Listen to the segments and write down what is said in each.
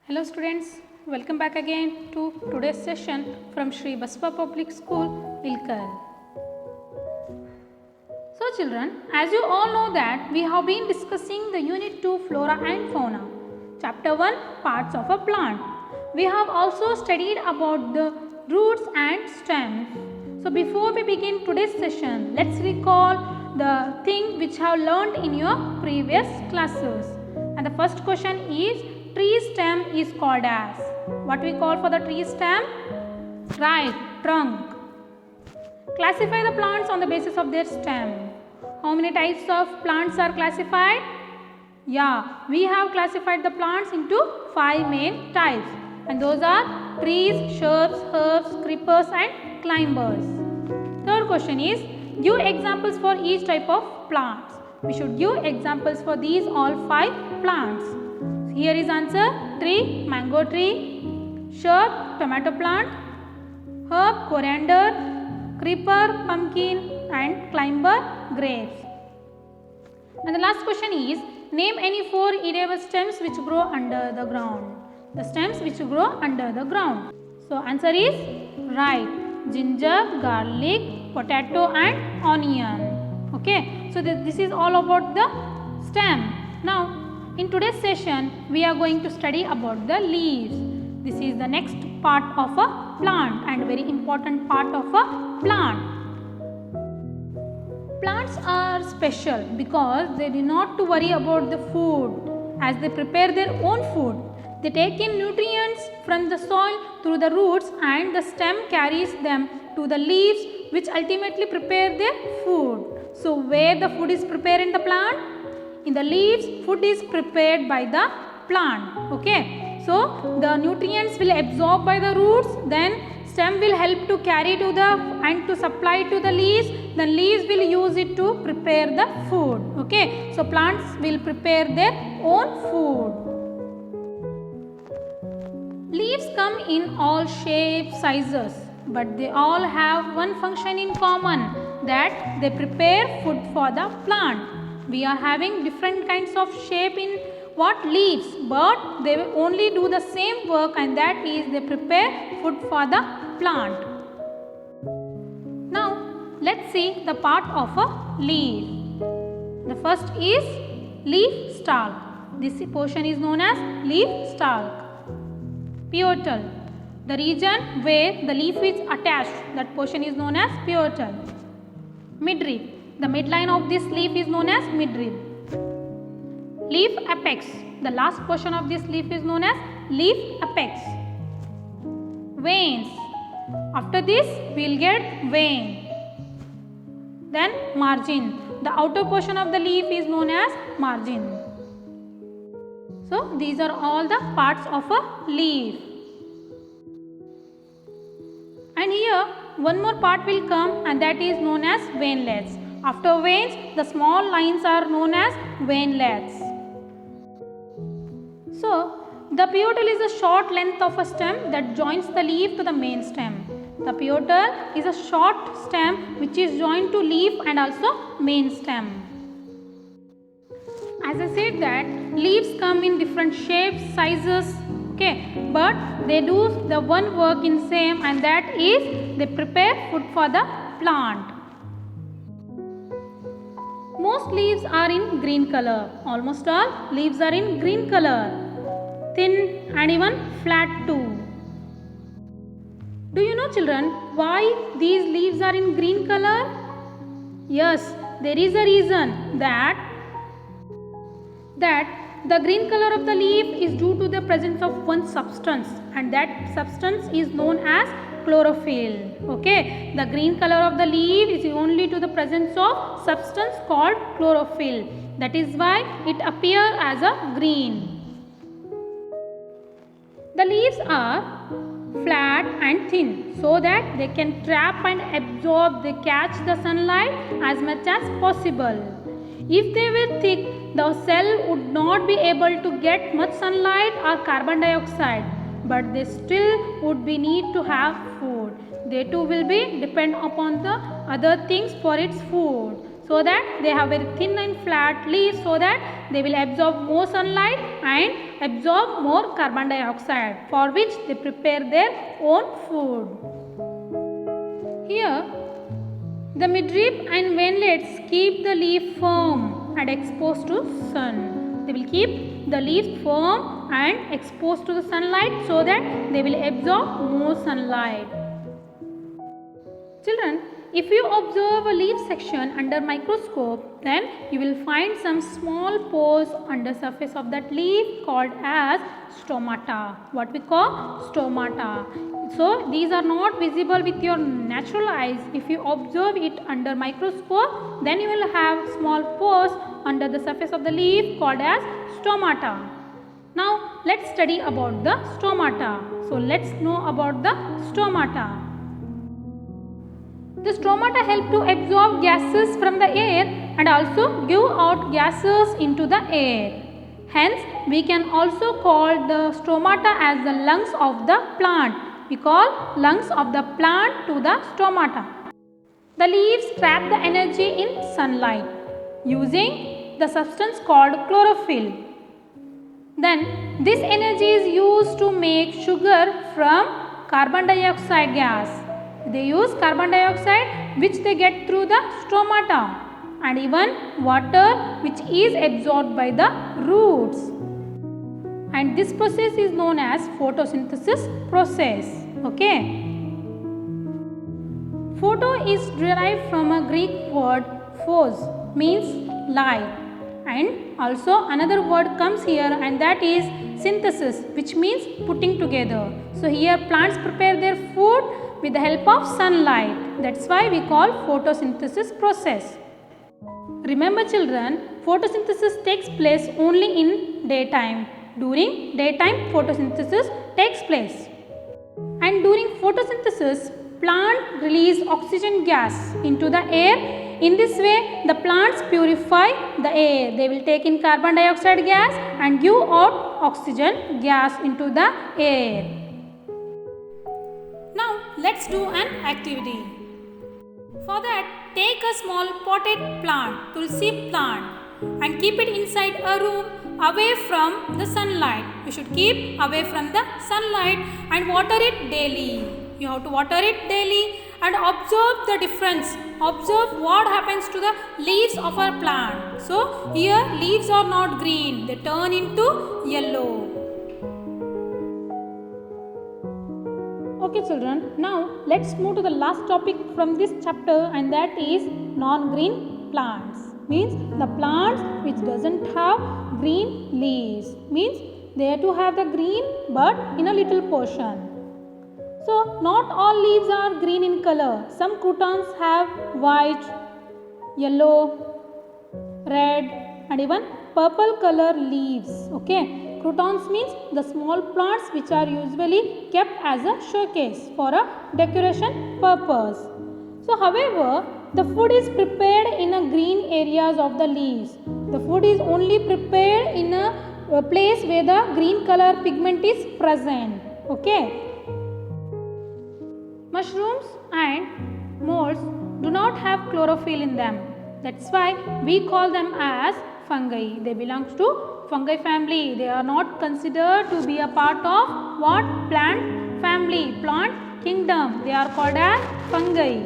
Hello students, welcome back again to today's session from Sri Basva Public School, Ilkal. So children, as you all know that we have been discussing the Unit 2 Flora and Fauna, Chapter 1 Parts of a Plant. We have also studied about the roots and stems. So before we begin today's session, let's recall the thing which have learned in your previous classes. And the first question is, tree stem is called as, what we call for the tree stem? Right, trunk. Classify the plants on the basis of their stem. How many types of plants are classified? Yeah, we have classified the plants into 5 main types, and those are trees, shrubs, herbs, creepers and climbers. Third question is, give examples for each type of plants. We should give examples for these all 5 plants. Here is answer: tree, mango tree; shrub, tomato plant; herb, coriander; creeper, pumpkin; and climber, grapes. And the last question is, name any 4 edible stems which grow under the ground. The stems which grow under the ground. So answer is right: ginger, garlic, potato and onion. Okay, so this is all about the stem. Now in today's session, we are going to study about the leaves. This is the next part of a plant and very important part of a plant. Plants are special because they do not to worry about the food as they prepare their own food. They take in nutrients from the soil through the roots, and the stem carries them to the leaves which ultimately prepare their food. So where the food is prepared in the plant? In the leaves, food is prepared by the plant. Okay, so the nutrients will absorb by the roots, then stem will help to carry to the and to supply to the leaves, then leaves will use it to prepare the food. Okay, so plants will prepare their own food. Leaves come in all shapes, sizes, but they all have one function in common, that they prepare food for the plant. We are having different kinds of shape in leaves, but they only do the same work, and that is they prepare food for the plant. Now let's see the part of a leaf. The first is leaf stalk. This portion is known as leaf stalk. Petal, the region where the leaf is attached, that portion is known as petal. Midrib, the midline of this leaf is known as midrib. Leaf apex, the last portion of this leaf is known as leaf apex. Veins, after this we will get vein. Then margin, the outer portion of the leaf is known as margin. So these are all the parts of a leaf. And here one more part will come, and that is known as veinlets. After veins, the small lines are known as veinlets. So the petal is a short length of a stem that joins the leaf to the main stem. The petal is a short stem which is joined to leaf and also main stem. As I said that leaves come in different shapes, sizes, okay, but they do the one work in same, and that is they prepare food for the plant. Most leaves are in green color. Almost all leaves are in green color, thin and even flat too. Do you know children why these leaves are in green color? Yes, there is a reason, that the green color of the leaf is due to the presence of one substance, and that substance is known as chlorophyll. Okay, the green color of the leaf is only to the presence of substance called chlorophyll. That is why it appears as a green. The leaves are flat and thin so that they can trap and absorb, they catch the sunlight as much as possible. If they were thick, the cell would not be able to get much sunlight or carbon dioxide, but they still would be need to have food. They too will be depend upon the other things for its food. so that they have very thin and flat leaves so that they will absorb more sunlight and absorb more carbon dioxide, for which they prepare their own food. Here the midrib and ventlets keep the leaf firm and exposed to sun. They will keep the leaves firm and exposed to the sunlight so that they will absorb more sunlight. Children, if you observe a leaf section under microscope, then you will find some small pores under surface of that leaf called as stomata. What we call stomata. So these are not visible with your natural eyes. If you observe it under microscope, then you will have small pores under the surface of the leaf called as stomata. Now let's study about the stomata. So let's know about the stomata. The stomata help to absorb gases from the air and also give out gases into the air. Hence, we can also call the stomata as the lungs of the plant. We call lungs of the plant to the stomata. The leaves trap the energy in sunlight using the substance called chlorophyll. Then, this energy is used to make sugar from carbon dioxide gas. They use carbon dioxide which they get through the stomata, and even water which is absorbed by the roots. And this process is known as photosynthesis process. Okay. Photo is derived from a Greek word phos, means light, and also another word comes here, and that is synthesis, which means putting together. So here plants prepare their food with the help of sunlight. That's why we call photosynthesis process. Remember children, photosynthesis takes place only in daytime. During daytime photosynthesis takes place. And during photosynthesis, plant release oxygen gas into the air. In this way, the plants purify the air. They will take in carbon dioxide gas and give out oxygen gas into the air. Now, let's do an activity. For that, take a small potted plant, tulsi plant, and keep it inside a room away from the sunlight. You should keep away from the sunlight and water it daily. You have to water it daily and observe the difference. Observe what happens to the leaves of our plant. So, here leaves are not green, they turn into yellow. Okay children, now let's move to the last topic from this chapter, and that is non-green plants. Means the plants which doesn't have green leaves. Means they do have the green but in a little portion. So not all leaves are green in color. Some croutons have white, yellow, red and even purple color leaves. Okay. Croutons means the small plants which are usually kept as a showcase for a decoration purpose. So however, the food is prepared in a green areas of the leaves. The food is only prepared in a place where the green color pigment is present. Okay. Mushrooms and molds do not have chlorophyll in them. That's why we call them as fungi. They belong to fungi family. They are not considered to be a part of what? Plant family, plant kingdom. They are called as fungi.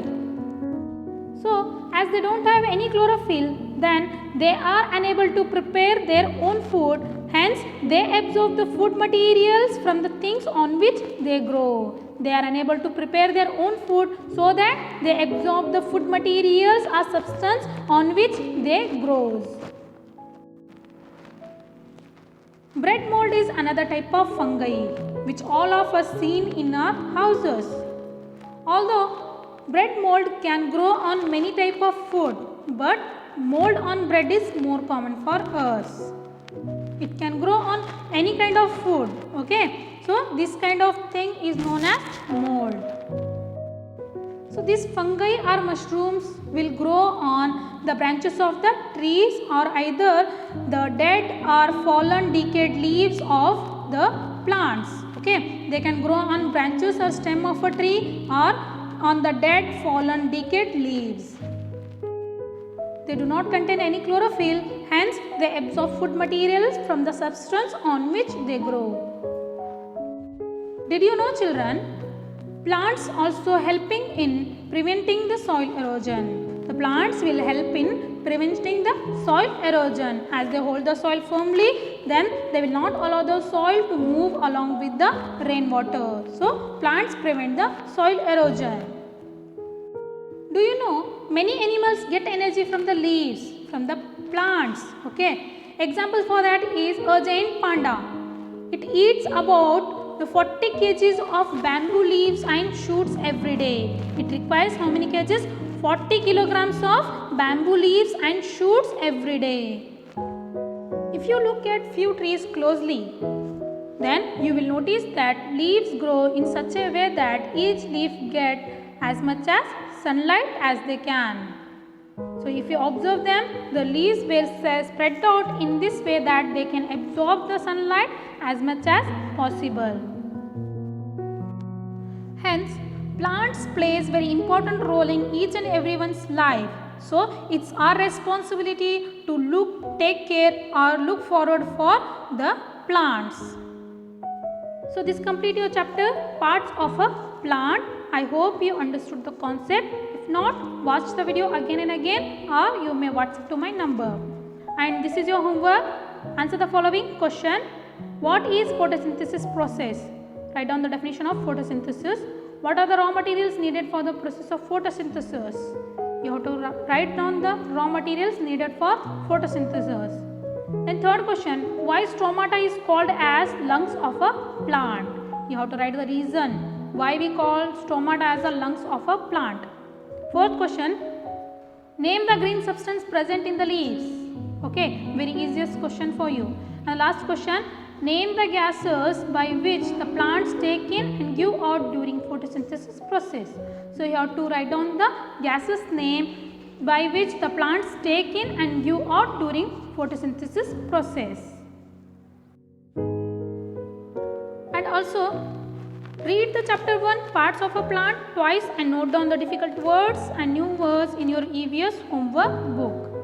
So, as they don't have any chlorophyll, then they are unable to prepare their own food. Hence, they absorb the food materials from the things on which they grow. They are unable to prepare their own food, so that they absorb the food materials or substance on which they grow. Bread mold is another type of fungi which all of us seen in our houses. Although bread mold can grow on many type of food, but mold on bread is more common for us. It can grow on any kind of food. Okay. So this kind of thing is known as mold. So these fungi or mushrooms will grow on the branches of the trees or either the dead or fallen decayed leaves of the plants. Okay, they can grow on branches or stem of a tree or on the dead fallen decayed leaves. They do not contain any chlorophyll, hence they absorb food materials from the substance on which they grow. Did you know, children? Plants also helping in preventing the soil erosion. The plants will help in preventing the soil erosion. As they hold the soil firmly, then they will not allow the soil to move along with the rainwater. So, plants prevent the soil erosion. Do you know many animals get energy from the leaves, from the plants? Okay. Example for that is a giant panda. It eats about the 40 kgs of bamboo leaves and shoots every day. It requires how many kgs? 40 kilograms of bamboo leaves and shoots every day. If you look at few trees closely, then you will notice that leaves grow in such a way that each leaf gets as much as sunlight as they can. So, if you observe them, the leaves will spread out in this way that they can absorb the sunlight as much as possible. Hence, plants plays very important role in each and everyone's life. So, it's our responsibility to take care or look forward for the plants. So, this completes your chapter parts of a plant. I hope you understood the concept. If not, watch the video again and again, or you may WhatsApp to my number. And this is your homework. Answer the following question. What is photosynthesis process? Write down the definition of photosynthesis. What are the raw materials needed for the process of photosynthesis? You have to write down the raw materials needed for photosynthesis. Then third question, why stomata is called as lungs of a plant? You have to write the reason why we call stomata as the lungs of a plant. Fourth question, name the green substance present in the leaves. Okay, very easiest question for you. And last question, name the gases by which the plants take in and give out during photosynthesis process. So, you have to write down the gases name by which the plants take in and give out during photosynthesis process. And also, read the chapter 1 parts of a plant twice and note down the difficult words and new words in your EVS homework book.